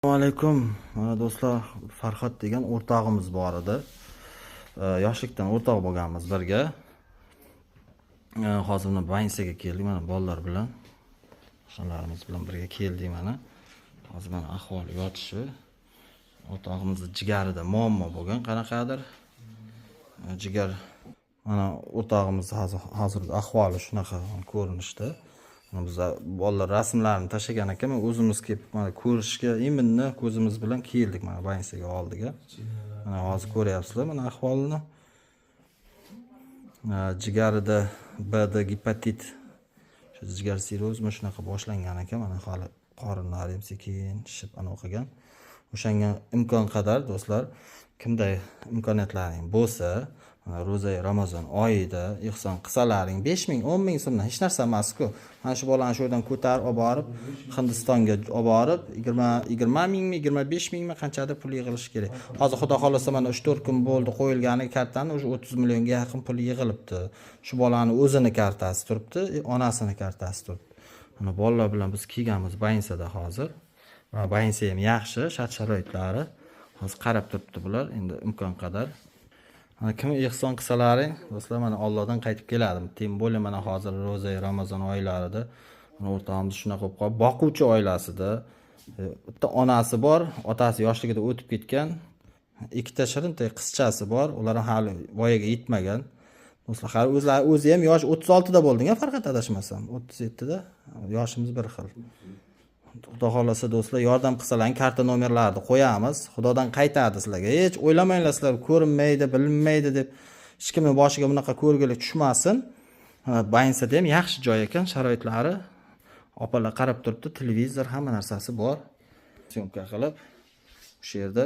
Assalomu alaykum. Mana do'stlar, Farhod degan o'rtog'imiz bor edi. Yoshlikdan o'rtoq bo'lganmiz birga. Hozir mana Baynsaga keldik mana bolalar bilan. O'shalarimiz bilan birga keldik mana. Hozir mana ahvoli yotishi. O'rtog'imizning jigarida muammo bo'lgan qanaqadir. Jigar mana o'rtog'imiz hozir ahvoli shunaqa ko'rinishda. Biz bolalar rasmlarini tashlagan ekan, men o'zimiz kelib mana ko'rishga iminni ko'zimiz bilan keldik mana Baynsaga oldiga. Mana hozir ko'ryapsizlar mana ahvolini. Jigarida B'da gepatit, shu jigar sirozmi shunaqa boshlangan ekan, mana hali qorinlari ham sekin shishib ana o'qigan. O'shanga imkon qadar do'stlar, kimda imkoniyatlaring bo'lsa, mana ro'za Ramazon oyida ihson qilsalaring 5000, 10000 so'mdan hech narsa emas-ku. Mana shu bolani shu yerdan ko'tarib olib borib, Hindistonga olib borib 20 mingmi, 25 mingmi qanchadir pul yig'ilishi kerak. Hozir xudo xolasa mana 3-4 kun bo'ldi qo'yilgani kartani уже 30 millionga yaqin pul yig'ilibdi. Shu bolani o'zini kartasi turibdi, onasini kartasi turibdi. Mana bolalar bilan biz kelganmiz Baynsada hozir. Mana Baynsa ham yaxshi, shart-sharoitlari. Hozir qarab turibdi bular, endi imkon qadar. Mana kim ihson qilsalaring, do'stlar mana Allohdan qaytib keladim. Tem bo'la mana hozir ro'za Ramazon oylarida mana o'rtog'imiz shunaqa bo'lib qolib, boquvchi oilasida bitta onasi bor, otasi yoshligida o'tib ketgan. Ikkita shirinta qizchasi bor, ular hali voyaga yetmagan. Do'stlar, o'zi ham yosh 36 da bo'lding-a, Farhod adashmasam, 37 da. Yoshimiz bir xil. Xudo xolasa do'stlar, yordam qilsalaring, karta nomerlarini qo'yamiz. Xudodan qaytadi sizlarga. Hech o'ylamanglar sizlar ko'rinmaydi, bilinmaydi deb hech kimning boshiga bunaqa ko'rgilik tushmasin. Baynsada ham yaxshi joy ekan, sharoitlari. Opalar qarab turibdi, televizor, hamma narsasi bor. Syomka qilib o'sha yerda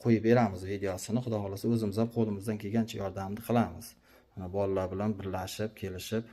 qo'yib beramiz videosini. Xudo xolasa o'zimiz ham qo'limizdan kelgancha yordamni qilamiz. Bolalar bilan birlashib, kelishib